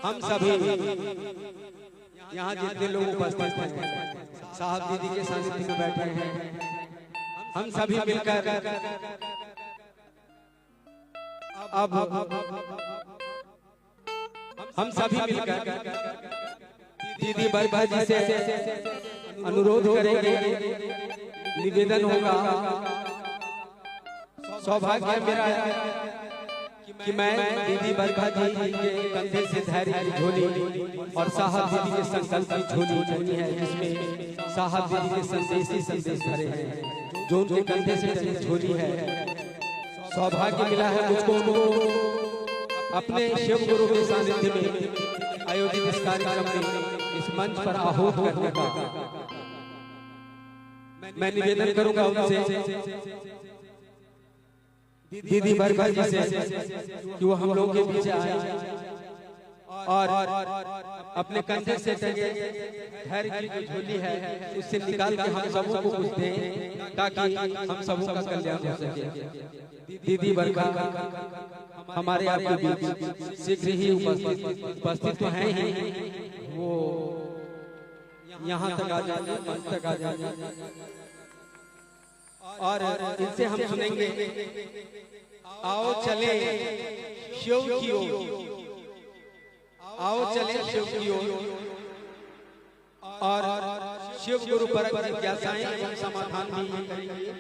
हम सभी यहाँ जितने लोग उपस्थित हैं, साहब दीदी के सानिध्य में बैठे हैं, हम सभी मिलकर अब हम सभी मिलकर दीदी बरखा जी से अनुरोध करेंगे, निवेदन होगा। सौभाग्य मेरा है कि मैं दीदी बरखा जी के कंधे से धैर्य की झोली और साहब दीदी के संकल्प की झोली टंगी है, जिसमें साहब दीदी के संदेश ही संदेश भरे हैं, जो उनके कंधे से टंगी झोली है। सौभाग्य मिला है मुझको अपने शिव गुरु के सानिध्य में आयोजित इस कार्यक्रम में इस मंच पर आहूत करने का। मैं निवेदन करूंगा उनसे, दीदी बरखा जी से, कि वो हम लोग के पीछे आए और अपने कंधे से टंगे धैर्य की जो झोली है उससे निकाल के हम सबों को कुछ दें, ताकि हम सबों का कल्याण हो सके। दीदी बरखा हमारे आपके बीच शीघ्र ही उपस्थित तो हैं ही, वो यहाँ तक आ जाएंगे, मंच तक आ जाएंगे और इनसे हम सुनेंगे, आओ चले शिव की ओर, आओ चले शिव की ओर, और शिव गुरु पर जिज्ञासाएं एवं समाधान भी करेंगे।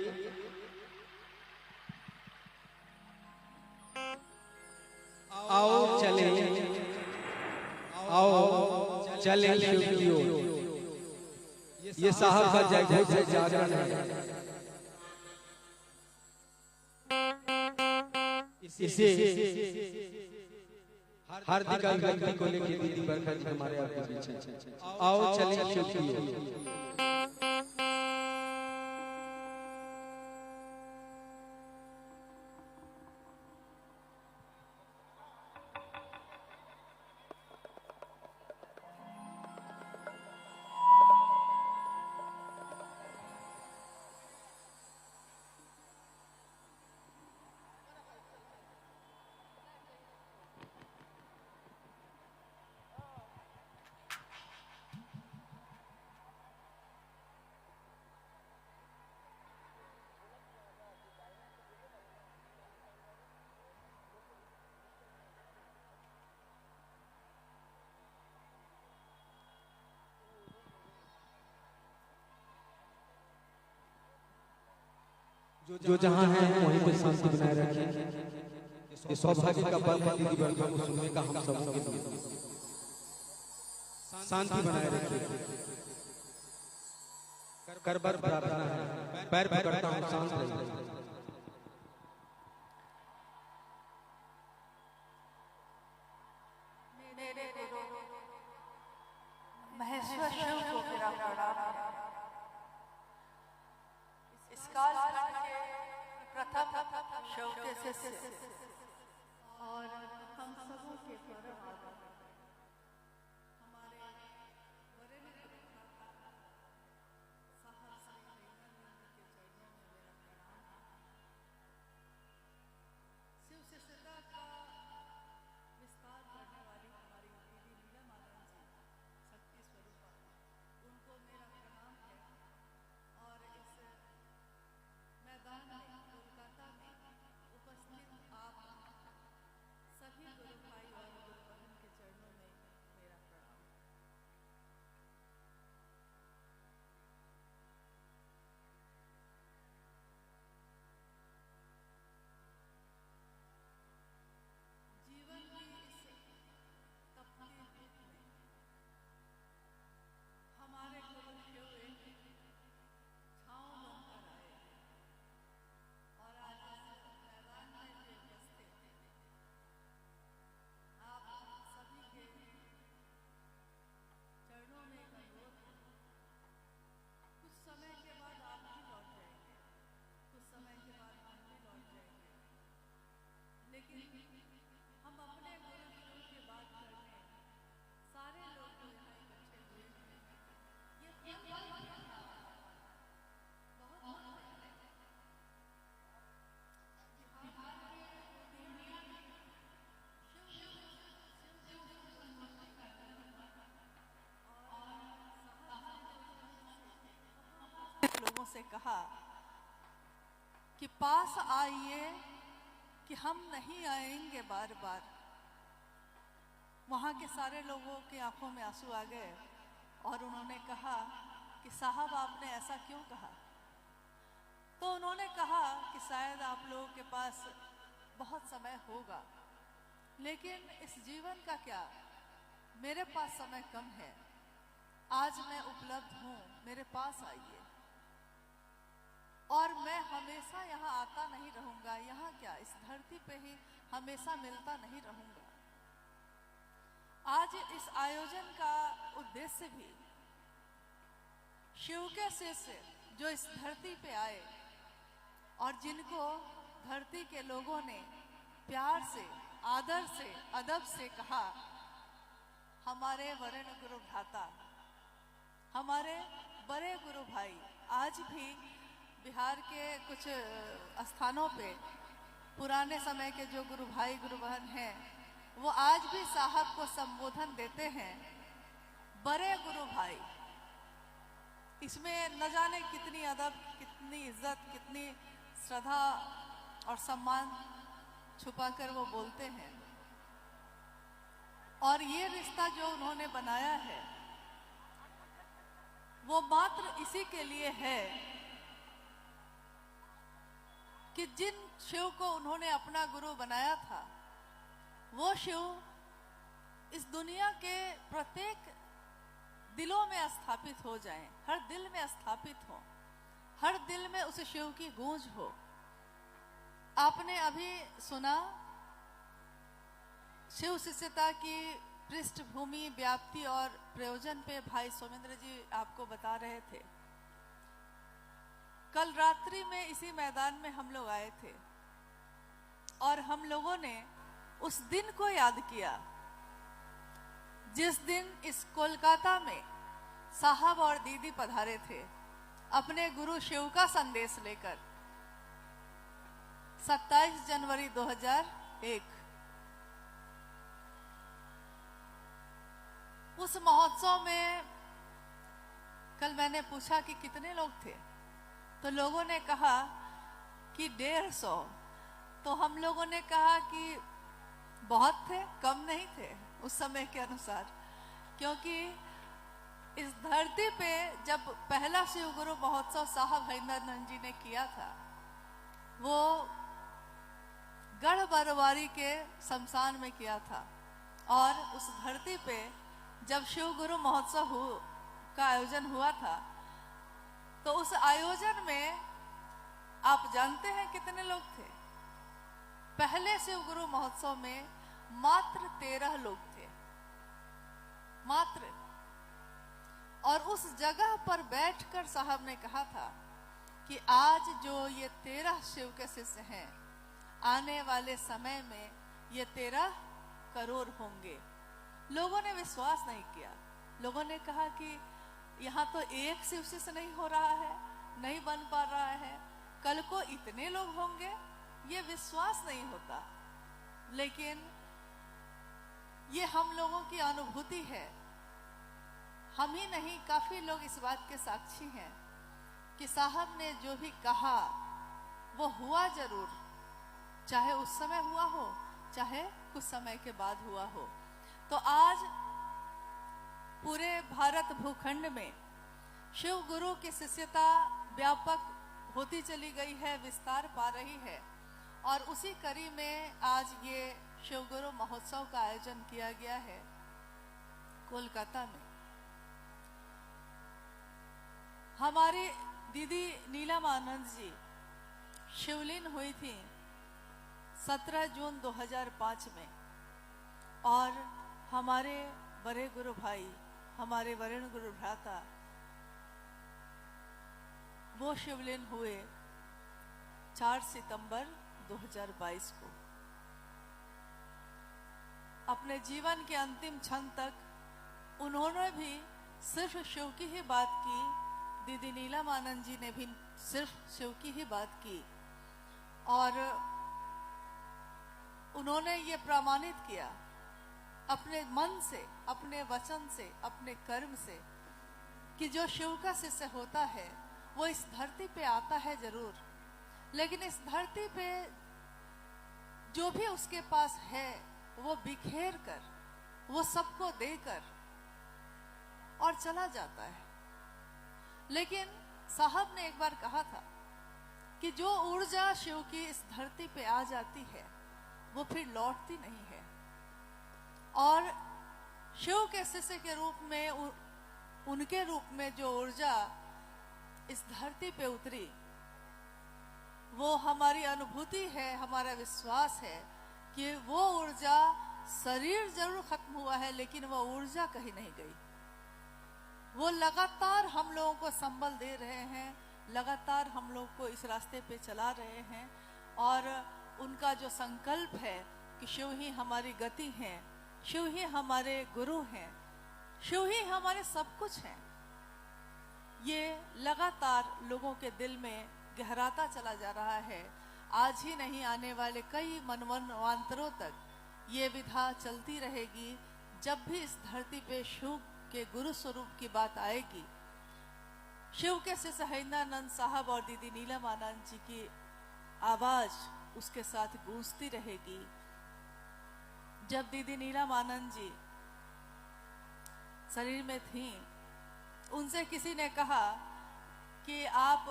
आओ चले शिव की ओर, ये साहब का जय जागरण है। इसे हार्दिक अभिनंदन को लेकर दीदी बरखा जी हमारे आपके पीछे। आओ चले शिव की ओर। जो जहाँ है वहीं पे शांति बनाए रखें। ये सौभाग्य का पल है दीदी बरखा को सुनने का, हम सबों के लिए शांति बनाए रखें। कर बर प्रार्थना है, पैर पकड़ता हूँ, शांत रहिए। महेश्वर शिव को मेरा प्रणाम है। इस काल के प्रथम शिव के शिष्य और हम सबों के परम आदरणीय हमारे वरेण्य साहब श्री नीलकंठ के चरणों में मेरा प्रणाम है। शिव शिष्यता का विस्तार करने वाली हमारी दीदी नीला माता जी शक्ति स्वरूपा, उनको मेरा प्रणाम है। और इस मैदान में कोलकाता में उपस्थित आप सभी गुरु भाई और गुरु बहन के चरणों से कहा कि पास आइए कि हम नहीं आएंगे बार बार। वहाँ के सारे लोगों की आंखों में आंसू आ गए और उन्होंने कहा कि साहब आपने ऐसा क्यों कहा? तो उन्होंने कहा कि शायद आप लोगों के पास बहुत समय होगा, लेकिन इस जीवन का क्या, मेरे पास समय कम है, आज मैं उपलब्ध हूँ, मेरे पास आइए। और मैं हमेशा यहाँ आता नहीं रहूँगा, यहाँ क्या, इस धरती पे ही हमेशा मिलता नहीं रहूँगा। आज इस आयोजन का उद्देश्य भी शिव के शिष्य जो इस धरती पे आए और जिनको धरती के लोगों ने प्यार से, आदर से, अदब से कहा हमारे वरेण्य गुरु भ्राता, हमारे बड़े गुरु भाई। आज भी बिहार के कुछ स्थानों पे पुराने समय के जो गुरु भाई गुरु बहन हैं वो आज भी साहब को संबोधन देते हैं बड़े गुरु भाई। इसमें न जाने कितनी अदब, कितनी इज्जत, कितनी श्रद्धा और सम्मान छुपाकर वो बोलते हैं। और ये रिश्ता जो उन्होंने बनाया है वो मात्र इसी के लिए है कि जिन शिव को उन्होंने अपना गुरु बनाया था वो शिव इस दुनिया के प्रत्येक दिलों में स्थापित हो जाएं, हर दिल में स्थापित हो, हर दिल में उस शिव की गूंज हो। आपने अभी सुना शिव शिष्यता की पृष्ठभूमि, व्याप्ति और प्रयोजन पे भाई सोमेंद्र जी आपको बता रहे थे। कल रात्रि में इसी मैदान में हम लोग आए थे और हम लोगों ने उस दिन को याद किया जिस दिन इस कोलकाता में साहब और दीदी पधारे थे अपने गुरु शिव का संदेश लेकर। 27 जनवरी 2001 उस महोत्सव में कल मैंने पूछा कि कितने लोग थे, तो लोगों ने कहा कि 150। तो हम लोगों ने कहा कि बहुत थे, कम नहीं थे उस समय के अनुसार, क्योंकि इस धरती पे जब पहला शिव गुरु महोत्सव साहब हरिंदरनंद जी ने किया था वो गढ़ बरवारी के शमशान में किया था। और उस धरती पे जब शिव गुरु महोत्सव का आयोजन हुआ था तो उस आयोजन में आप जानते हैं कितने लोग थे? पहले शिव गुरु महोत्सव में मात्र 13 लोग थे, मात्र। और उस जगह पर बैठकर साहब ने कहा था कि आज जो ये 13 शिव के शिष्य हैं, आने वाले समय में ये 13 करोड़ होंगे। लोगों ने विश्वास नहीं किया। लोगों ने कहा कि यहाँ तो एक शिव शिष्य नहीं हो रहा है, नहीं बन पा रहा है, कल को इतने लोग होंगे, ये विश्वास नहीं होता। लेकिन ये हम लोगों की अनुभूति है, हम ही नहीं काफी लोग इस बात के साक्षी हैं कि साहब ने जो भी कहा वो हुआ जरूर, चाहे उस समय हुआ हो, चाहे कुछ समय के बाद हुआ हो। तो आज पूरे भारत भूखंड में शिव गुरु की शिष्यता व्यापक होती चली गई है, विस्तार पा रही है। और उसी कड़ी में आज ये शिव गुरु महोत्सव का आयोजन किया गया है कोलकाता में। हमारी दीदी नीलम आनंद जी शिवलीन हुई थी 17 जून 2005 में और हमारे बड़े गुरु भाई, हमारे वरेण्य गुरु भ्राता वो शिवलीन हुए 4 सितंबर 2022 को। अपने जीवन के अंतिम क्षण तक उन्होंने भी सिर्फ शिव की ही बात की, दीदी नीलम आनंद जी ने भी सिर्फ शिव की ही बात की। और उन्होंने ये प्रमाणित किया अपने मन से, अपने वचन से, अपने कर्म से कि जो शिव का शिष्य होता है वो इस धरती पे आता है जरूर, लेकिन इस धरती पे जो भी उसके पास है वो बिखेर कर, वो सबको देकर और चला जाता है। लेकिन साहब ने एक बार कहा था कि जो ऊर्जा शिव की इस धरती पे आ जाती है वो फिर लौटती नहीं है। और शिव के शिष्य के रूप में, उनके रूप में जो ऊर्जा इस धरती पे उतरी, वो हमारी अनुभूति है, हमारा विश्वास है कि वो ऊर्जा, शरीर जरूर खत्म हुआ है लेकिन वो ऊर्जा कहीं नहीं गई। वो लगातार हम लोगों को संबल दे रहे हैं, लगातार हम लोग को इस रास्ते पे चला रहे हैं। और उनका जो संकल्प है कि शिव ही हमारी गति है, शिव ही हमारे गुरु हैं, शिव ही हमारे सब कुछ हैं, ये लगातार लोगों के दिल में गहराता चला जा रहा है। आज ही नहीं, आने वाले कई मनवंतरों तक ये विधा चलती रहेगी। जब भी इस धरती पे शिव के गुरु स्वरूप की बात आएगी, शिव के शिष्य हरिंद्रानंद साहब और दीदी नीलम आनंद जी की आवाज उसके साथ गूंजती रहेगी। जब दीदी नीलम आनंद जी शरीर में थीं, उनसे किसी ने कहा कि आप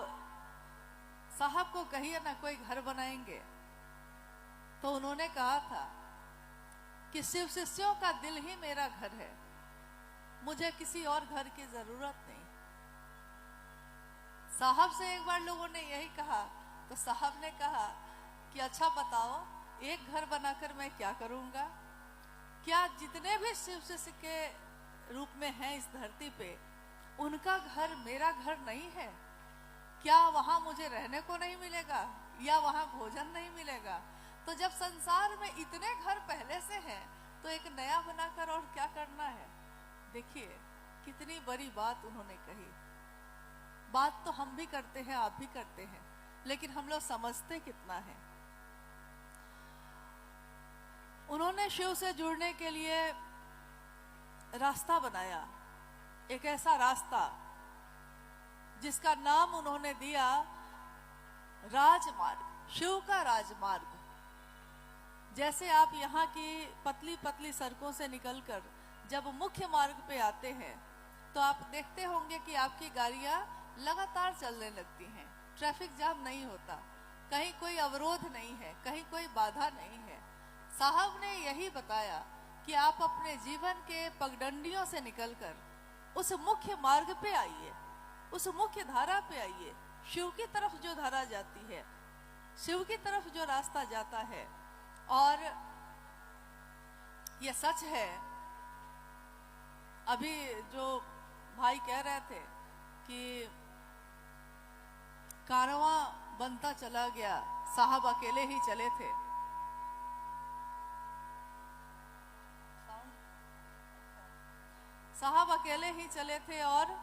साहब को कहिए ना कोई घर बनाएंगे, तो उन्होंने कहा था कि शिव शिष्यों का दिल ही मेरा घर है, मुझे किसी और घर की जरूरत नहीं। साहब से एक बार लोगों ने यही कहा तो साहब ने कहा कि अच्छा बताओ, एक घर बनाकर मैं क्या करूंगा? क्या जितने भी शिव शिष्य के रूप में हैं इस धरती पे, उनका घर मेरा घर नहीं है? क्या वहां मुझे रहने को नहीं मिलेगा या वहां भोजन नहीं मिलेगा? तो जब संसार में इतने घर पहले से हैं तो एक नया बनाकर और क्या करना है? देखिए कितनी बड़ी बात उन्होंने कही। बात तो हम भी करते हैं, आप भी करते हैं, लेकिन हम लोग समझते कितना है। उन्होंने शिव से जुड़ने के लिए रास्ता बनाया, एक ऐसा रास्ता जिसका नाम उन्होंने दिया राजमार्ग, शिव का राजमार्ग। जैसे आप यहाँ की पतली पतली सड़कों से निकलकर जब मुख्य मार्ग पे आते हैं तो आप देखते होंगे कि आपकी गाड़ियां लगातार चलने लगती हैं, ट्रैफिक जाम नहीं होता, कहीं कोई अवरोध नहीं है, कहीं कोई बाधा नहीं है। साहब ने यही बताया कि आप अपने जीवन के पगडंडियों से निकलकर उस मुख्य मार्ग पे आइए, उस मुख्य धारा पे आइए, शिव की तरफ जो धारा जाती है, शिव की तरफ जो रास्ता जाता है। और ये सच है, अभी जो भाई कह रहे थे कि कारवां बनता चला गया, साहब अकेले ही चले थे। साहब अकेले ही चले थे और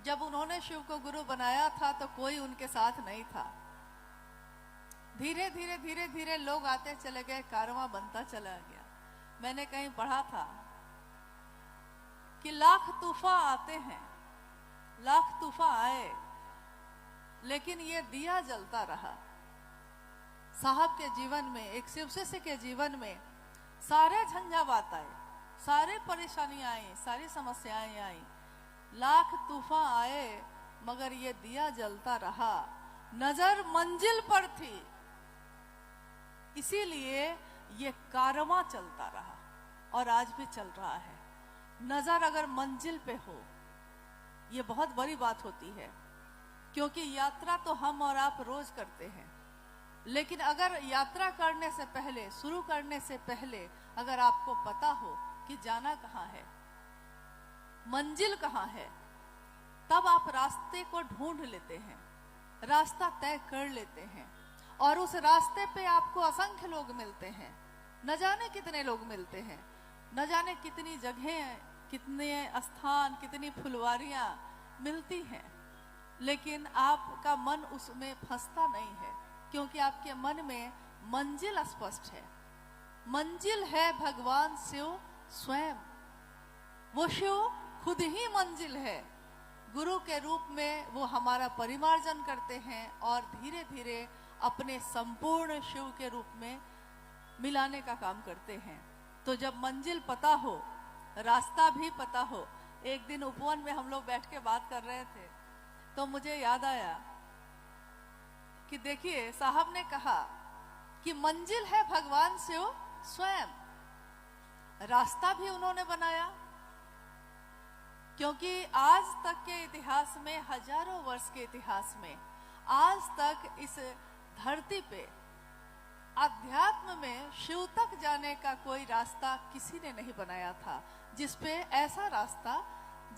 जब उन्होंने शिव को गुरु बनाया था तो कोई उनके साथ नहीं था। धीरे धीरे धीरे धीरे लोग आते चले गए, कारवां बनता चला गया। मैंने कहीं पढ़ा था कि लाख तूफान आते हैं, लाख तूफान आए, लेकिन ये दिया जलता रहा। साहब के जीवन में, एक शिव शिष्य के जीवन में सारे झंझावात आए, सारे परेशानियां आई, सारी समस्याएं आई, लाख तूफान आए, मगर ये दिया जलता रहा। नजर मंजिल पर थी, इसीलिए ये कारवां चलता रहा और आज भी चल रहा है। नजर अगर मंजिल पे हो, ये बहुत बड़ी बात होती है, क्योंकि यात्रा तो हम और आप रोज करते हैं, लेकिन अगर यात्रा करने से पहले, शुरू करने से पहले अगर आपको पता हो कि जाना कहाँ है, मंजिल कहाँ है, तब आप रास्ते को ढूंढ लेते हैं, रास्ता तय कर लेते हैं। और उस रास्ते पे आपको असंख्य लोग मिलते हैं, न जाने कितने लोग मिलते हैं, न जाने कितनी जगहें, कितने स्थान, कितनी फुलवारियां मिलती हैं, लेकिन आपका मन उसमें फंसता नहीं है, क्योंकि आपके मन में मंजिल स्पष्ट है। मंजिल है भगवान शिव स्वयं, वो शिव खुद ही मंजिल है। गुरु के रूप में वो हमारा परिमार्जन करते हैं और धीरे धीरे अपने संपूर्ण शिव के रूप में मिलाने का काम करते हैं। तो जब मंजिल पता हो, रास्ता भी पता हो, एक दिन उपवन में हम लोग बैठ के बात कर रहे थे तो मुझे याद आया कि देखिए साहब ने कहा कि मंजिल है भगवान शिव स्वयं, रास्ता भी उन्होंने बनाया। क्योंकि आज तक के इतिहास में, हजारों वर्ष के इतिहास में, आज तक इस धरती पे अध्यात्म में शिव तक जाने का कोई रास्ता किसी ने नहीं बनाया था, जिसपे ऐसा रास्ता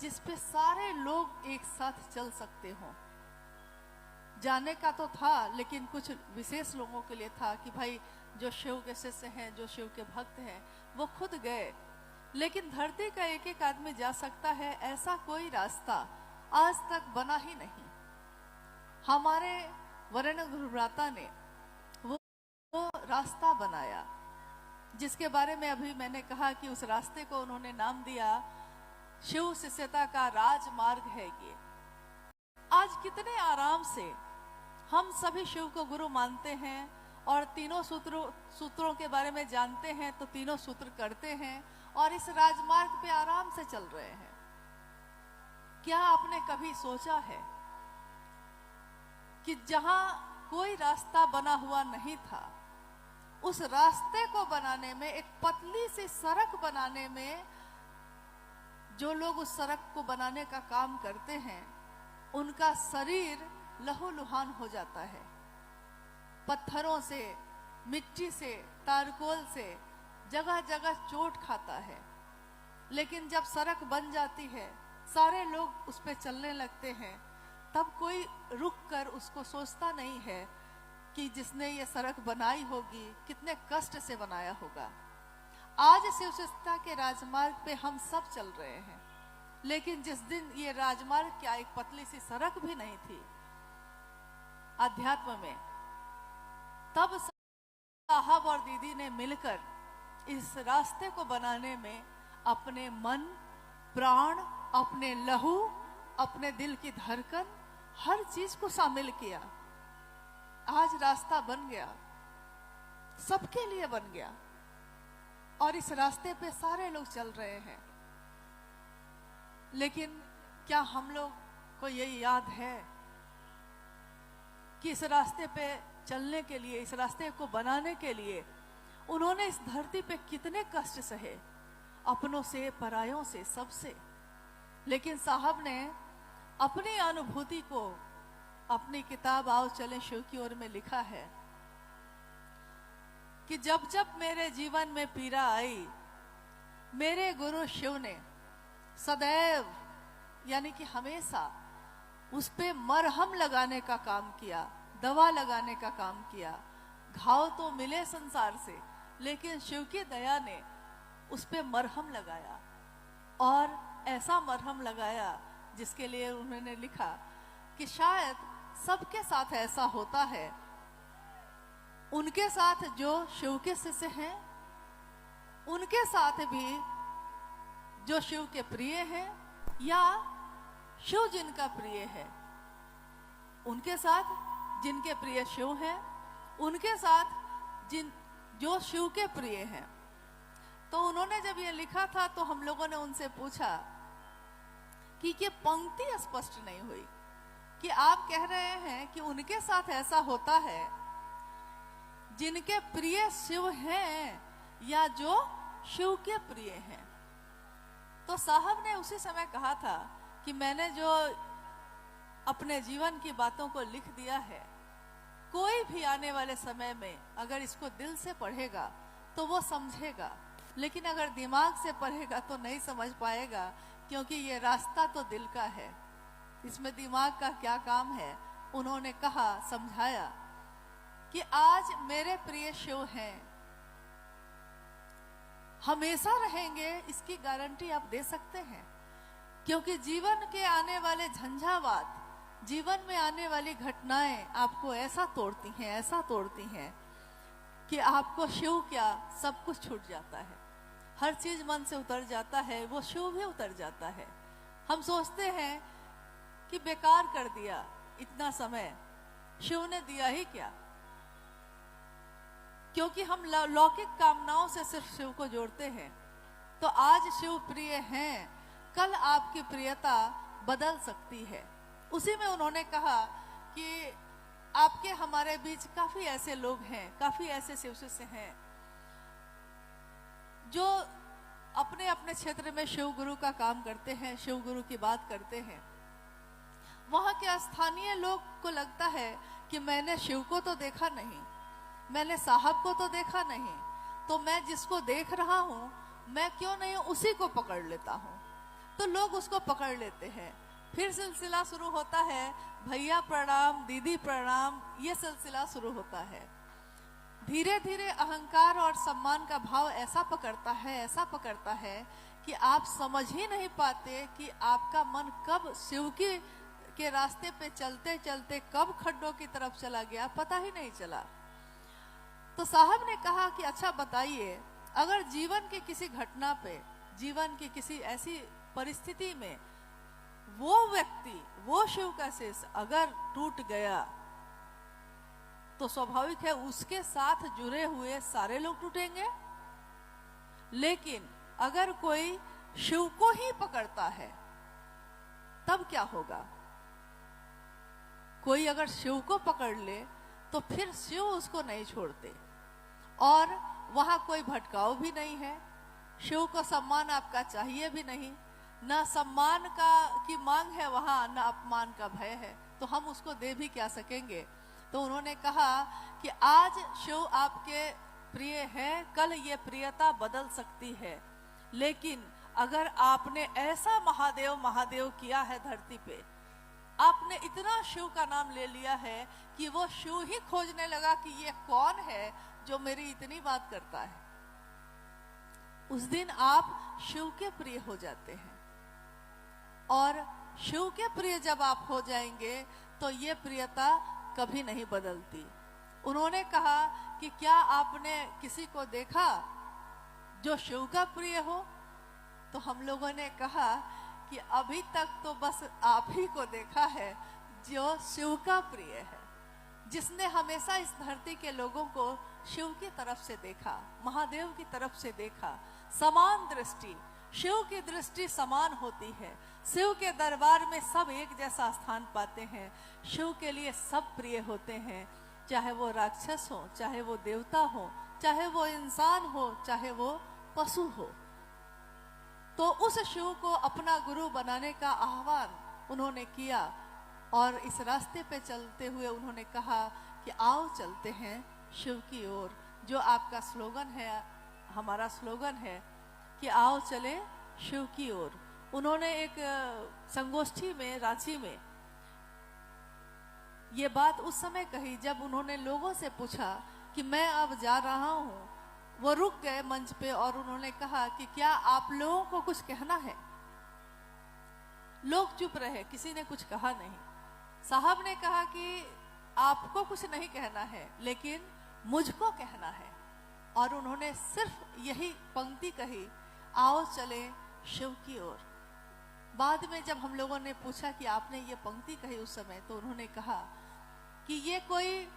जिसपे सारे लोग एक साथ चल सकते हों। जाने का तो था, लेकिन कुछ विशेष लोगों के लिए था कि भाई जो शिव के शिष्य हैं, जो शिव के भक्त हैं, वो खुद गए। लेकिन धरती का एक एक आदमी जा सकता है, ऐसा कोई रास्ता आज तक बना ही नहीं। हमारे वरेण्य गुरुभ्राता ने वो रास्ता बनाया, जिसके बारे में अभी मैंने कहा कि उस रास्ते को उन्होंने नाम दिया शिव शिष्यता का राजमार्ग है। ये आज कितने आराम से हम सभी शिव को गुरु मानते हैं और तीनों सूत्रों के बारे में जानते हैं, तो तीनों सूत्र करते हैं और इस राजमार्ग पे आराम से चल रहे हैं। क्या आपने कभी सोचा है कि जहां कोई रास्ता बना हुआ नहीं था, उस रास्ते को बनाने में, एक पतली सी सड़क बनाने में, जो लोग उस सड़क को बनाने का काम करते हैं, उनका शरीर लहूलुहान हो जाता है। पत्थरों से, मिट्टी से, तारकोल से जगह जगह चोट खाता है। लेकिन जब सड़क बन जाती है, सारे लोग उस पे चलने लगते हैं, तब कोई रुक कर उसको सोचता नहीं है कि जिसने ये सड़क बनाई होगी कितने कष्ट से बनाया होगा। आज शिव शिष्यता के राजमार्ग पे हम सब चल रहे हैं, लेकिन जिस दिन ये राजमार्ग क्या एक पतली सी सड़क भी नहीं थी अध्यात्म में, तब साहब और दीदी ने मिलकर इस रास्ते को बनाने में अपने मन, प्राण, अपने लहू, अपने दिल की धड़कन, हर चीज को शामिल किया। आज रास्ता बन गया, सबके लिए बन गया और इस रास्ते पे सारे लोग चल रहे हैं। लेकिन क्या हम लोग को यही याद है कि इस रास्ते पे चलने के लिए, इस रास्ते को बनाने के लिए उन्होंने इस धरती पे कितने कष्ट सहे, अपनों से, परायों से, सबसे। लेकिन साहब ने अपनी अनुभूति को अपनी किताब आओ चले शिव की ओर में लिखा है कि जब जब मेरे जीवन में पीड़ा आई, मेरे गुरु शिव ने सदैव, यानी कि हमेशा, उस पे मरहम लगाने का काम किया, दवा लगाने का काम किया। घाव तो मिले संसार से, लेकिन शिव की दया ने उस पे मरहम लगाया, और ऐसा मरहम लगाया जिसके लिए उन्होंने लिखा कि शायद सबके साथ ऐसा होता है, उनके साथ जो शिव के शिष्य हैं, उनके साथ भी जो शिव के प्रिय हैं, या शिव जिनका प्रिय है, उनके साथ जिनके प्रिय शिव हैं, उनके साथ जो शिव के प्रिय हैं। तो उन्होंने जब ये लिखा था तो हम लोगों ने उनसे पूछा कि ये पंक्ति स्पष्ट नहीं हुई कि आप कह रहे हैं कि उनके साथ ऐसा होता है जिनके प्रिय शिव हैं या जो शिव के प्रिय हैं। तो साहब ने उसी समय कहा था कि मैंने जो अपने जीवन की बातों को लिख दिया है, कोई भी आने वाले समय में अगर इसको दिल से पढ़ेगा तो वो समझेगा, लेकिन अगर दिमाग से पढ़ेगा तो नहीं समझ पाएगा, क्योंकि ये रास्ता तो दिल का है, इसमें दिमाग का क्या काम है। उन्होंने कहा, समझाया कि आज मेरे प्रिय शिव हैं, हमेशा रहेंगे, इसकी गारंटी आप दे सकते हैं, क्योंकि जीवन के आने वाले झंझावात, जीवन में आने वाली घटनाएं आपको ऐसा तोड़ती हैं कि आपको शिव क्या, सब कुछ छूट जाता है, हर चीज मन से उतर जाता है, वो शिव भी उतर जाता है। हम सोचते हैं कि बेकार कर दिया इतना समय, शिव ने दिया ही क्या। क्योंकि हम लौकिक कामनाओं से सिर्फ शिव को जोड़ते हैं। तो आज शिव प्रिय हैं, कल आपकी प्रियता बदल सकती है। उसी में उन्होंने कहा कि आपके हमारे बीच काफी ऐसे लोग हैं, काफी ऐसे शिव शिष्य हैं जो अपने अपने क्षेत्र में शिव गुरु का काम करते हैं, शिव गुरु की बात करते हैं। वहां के स्थानीय लोग को लगता है कि मैंने शिव को तो देखा नहीं, मैंने साहब को तो देखा नहीं, तो मैं जिसको देख रहा हूं मैं क्यों नहीं उसी को पकड़ लेता हूं। तो लोग उसको पकड़ लेते हैं। फिर सिलसिला शुरू होता है, भैया प्रणाम, दीदी प्रणाम, ये सिलसिला शुरू होता है। धीरे धीरे अहंकार और सम्मान का भाव ऐसा पकड़ता है, ऐसा पकड़ता है कि आप समझ ही नहीं पाते कि आपका मन कब शिव के रास्ते पे चलते चलते कब खड्डों की तरफ चला गया, पता ही नहीं चला। तो साहब ने कहा कि अच्छा बताइए, अगर जीवन की किसी घटना पे, जीवन की किसी ऐसी परिस्थिति में वो व्यक्ति, वो शिव का शिष्य अगर टूट गया तो स्वाभाविक है उसके साथ जुड़े हुए सारे लोग टूटेंगे। लेकिन अगर कोई शिव को ही पकड़ता है तब क्या होगा? कोई अगर शिव को पकड़ ले तो फिर शिव उसको नहीं छोड़ते, और वहां कोई भटकाव भी नहीं है। शिव को सम्मान आपका चाहिए भी नहीं, न सम्मान की मांग है वहां, न अपमान का भय है, तो हम उसको दे भी क्या सकेंगे। तो उन्होंने कहा कि आज शिव आपके प्रिय है, कल ये प्रियता बदल सकती है, लेकिन अगर आपने ऐसा महादेव महादेव किया है धरती पे, आपने इतना शिव का नाम ले लिया है कि वो शिव ही खोजने लगा कि ये कौन है जो मेरी इतनी बात करता है, उस दिन आप शिव के प्रिय हो जाते हैं। और शिव के प्रिय जब आप हो जाएंगे तो ये प्रियता कभी नहीं बदलती। उन्होंने कहा कि क्या आपने किसी को देखा जो शिव का प्रिय हो? तो हम लोगों ने कहा कि अभी तक तो बस आप ही को देखा है जो शिव का प्रिय है, जिसने हमेशा इस धरती के लोगों को शिव की तरफ से देखा, महादेव की तरफ से देखा। समान दृष्टि, शिव की दृष्टि समान होती है। शिव के दरबार में सब एक जैसा स्थान पाते हैं। शिव के लिए सब प्रिय होते हैं, चाहे वो राक्षस हो, चाहे वो देवता हो, चाहे वो इंसान हो, चाहे वो पशु हो। तो उस शिव को अपना गुरु बनाने का आह्वान उन्होंने किया, और इस रास्ते पे चलते हुए उन्होंने कहा कि आओ चलते हैं शिव की ओर। जो आपका स्लोगन है, हमारा स्लोगन है कि आओ चले शिव की ओर। उन्होंने एक संगोष्ठी में, रांची में, ये बात उस समय कही जब उन्होंने लोगों से पूछा कि मैं अब जा रहा हूं। वो रुक गए मंच पे और उन्होंने कहा कि क्या आप लोगों को कुछ कहना है? लोग चुप रहे, किसी ने कुछ कहा नहीं। साहब ने कहा कि आपको कुछ नहीं कहना है, लेकिन मुझको कहना है। और उन्होंने सिर्फ यही पंक्ति कही, आओ चले शिव की ओर। बाद में जब हम लोगों ने पूछा कि आपने ये पंक्ति कही उस समय, तो उन्होंने कहा कि ये कोई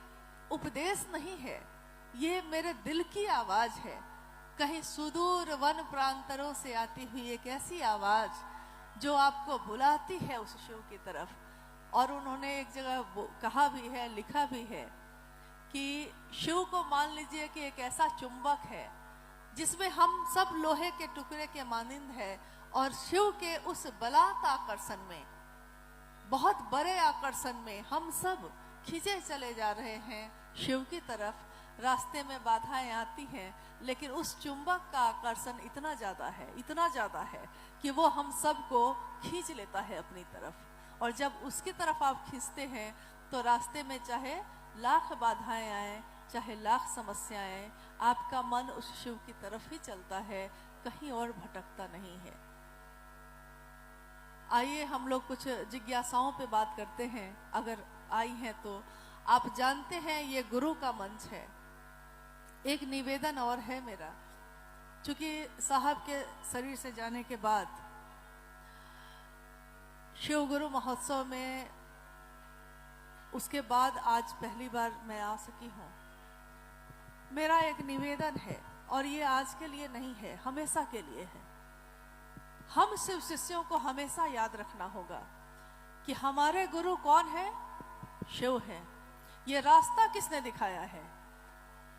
उपदेश नहीं है, ये मेरे दिल की आवाज है, कहीं सुदूर वन प्रांतरों से आती हुई एक ऐसी आवाज जो आपको बुलाती है उस शिव की तरफ। और उन्होंने एक जगह कहा भी है, लिखा भी है कि शिव को मान लीजिए कि एक ऐसा चुंबक है जिसमें हम सब लोहे के टुकड़े के मानिंद है, और शिव के उस बलात् आकर्षण में, बहुत बड़े आकर्षण में हम सब खींचे चले जा रहे हैं शिव की तरफ। रास्ते में बाधाएं आती हैं, लेकिन उस चुंबक का आकर्षण इतना ज्यादा है, इतना ज्यादा है कि वो हम सबको खींच लेता है अपनी तरफ। और जब उसकी तरफ आप खींचते हैं तो रास्ते में चाहे लाख बाधाएं आए, चाहे लाख समस्याएं, आपका मन उस शिव की तरफ ही चलता है, कहीं और भटकता नहीं है। आइए हम लोग कुछ जिज्ञासाओं पे बात करते हैं, अगर आई हैं तो। आप जानते हैं ये गुरु का मंच है। एक निवेदन और है मेरा, चूंकि साहब के शरीर से जाने के बाद शिव गुरु महोत्सव में उसके बाद आज पहली बार मैं आ सकी हूँ। मेरा एक निवेदन है, और ये आज के लिए नहीं है, हमेशा के लिए है। हम शिव शिष्यों को हमेशा याद रखना होगा कि हमारे गुरु कौन है? शिव है। ये रास्ता किसने दिखाया है?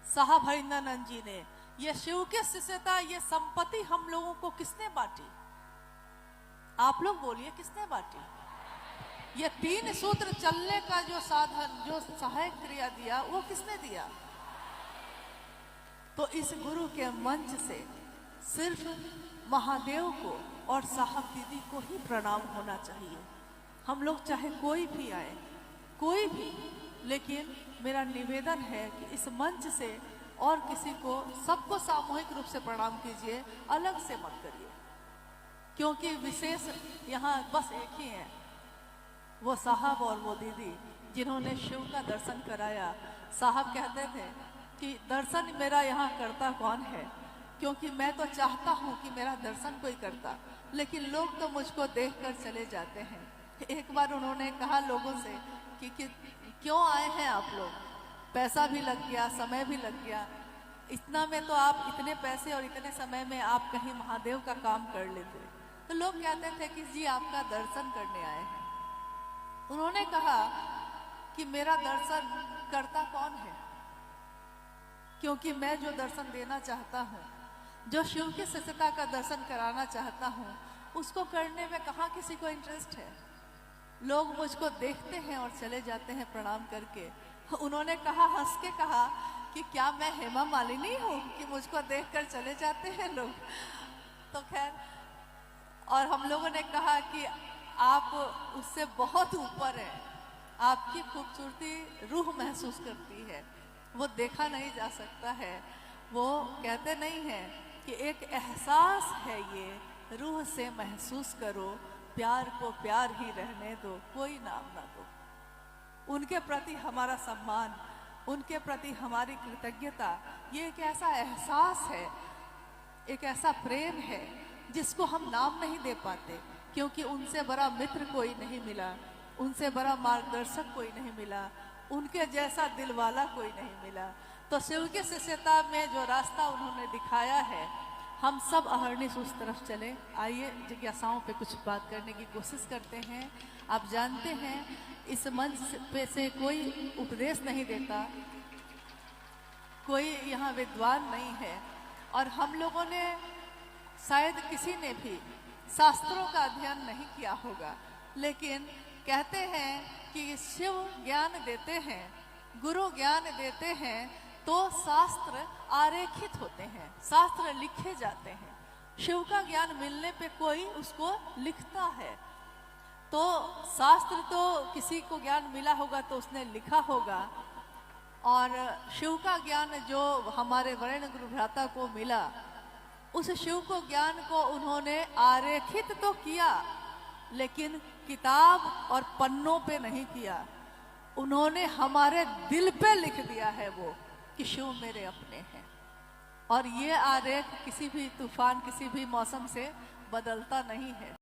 साहब हरिंद्रानंद जी ने। ये शिव के शिष्यता, ये संपत्ति हम लोगों को किसने बांटी? आप लोग बोलिए, किसने बांटी? ये 3 सूत्र चलने का जो साधन, जो सहायक क्रिया दिया, वो किसने दिया? तो इस गुरु के मंच से सिर्फ महादेव को और साहब दीदी को ही प्रणाम होना चाहिए। हम लोग चाहे कोई भी आए, कोई भी, लेकिन मेरा निवेदन है कि इस मंच से और किसी को, सबको सामूहिक रूप से प्रणाम कीजिए, अलग से मत करिए। क्योंकि विशेष यहाँ बस एक ही है, वो साहब और वो दीदी जिन्होंने शिव का दर्शन कराया। साहब कहते थे कि दर्शन मेरा यहाँ करता कौन है? क्योंकि मैं तो चाहता हूँ कि मेरा दर्शन कोई करता, लेकिन लोग तो मुझको देखकर चले जाते हैं। एक बार उन्होंने कहा लोगों से कि क्यों आए हैं आप लोग? पैसा भी लग गया, समय भी लग गया, इतना में तो आप, इतने पैसे और इतने समय में आप कहीं महादेव का काम कर लेते। तो लोग कहते थे कि जी आपका दर्शन करने आए हैं। उन्होंने कहा कि मेरा दर्शन करता कौन है? क्योंकि मैं जो दर्शन देना चाहता हूँ, जो शिव की शिष्यता का दर्शन कराना चाहता हूँ, उसको करने में कहाँ किसी को इंटरेस्ट है? लोग मुझको देखते हैं और चले जाते हैं प्रणाम करके। उन्होंने कहा, हंस के कहा कि क्या मैं हेमा मालिनी हूँ कि मुझको देखकर चले जाते हैं लोग? तो खैर, और हम लोगों ने कहा कि आप उससे बहुत ऊपर हैं, आपकी खूबसूरती रूह महसूस करती है, वो देखा नहीं जा सकता है। वो कहते नहीं हैं कि एक एहसास है, ये रूह से महसूस करो, प्यार को प्यार ही रहने दो, कोई नाम ना दो। उनके प्रति हमारा सम्मान, उनके प्रति हमारी कृतज्ञता, ये एक ऐसा एहसास है, एक ऐसा प्रेम है जिसको हम नाम नहीं दे पाते, क्योंकि उनसे बड़ा मित्र कोई नहीं मिला, उनसे बड़ा मार्गदर्शक कोई नहीं मिला, उनके जैसा दिलवाला कोई नहीं मिला। तो शिव के शिष्यता में जो रास्ता उन्होंने दिखाया है, हम सब अहर्निश उस तरफ चले। आइए जिज्ञासाओं पे कुछ बात करने की कोशिश करते हैं। आप जानते हैं, इस मंच पे से कोई उपदेश नहीं देता, कोई यहाँ विद्वान नहीं है, और हम लोगों ने, शायद किसी ने भी शास्त्रों का अध्ययन नहीं किया होगा, लेकिन कहते हैं कि शिव ज्ञान देते हैं, गुरु ज्ञान देते हैं, तो शास्त्र आरेखित होते हैं, शास्त्र लिखे जाते हैं। शिव का ज्ञान मिलने पे कोई उसको लिखता है, तो शास्त्र तो किसी को ज्ञान मिला होगा तो उसने लिखा होगा, और शिव का ज्ञान जो हमारे वरेण्य गुरु भ्राता को मिला, उस शिव को ज्ञान को उन्होंने आरेखित तो किया, लेकिन किताब और पन्नों पे नहीं किया, उन्होंने हमारे दिल पे लिख दिया है वो कि शिव मेरे अपने हैं। और ये आरेख किसी भी तूफान, किसी भी मौसम से बदलता नहीं है।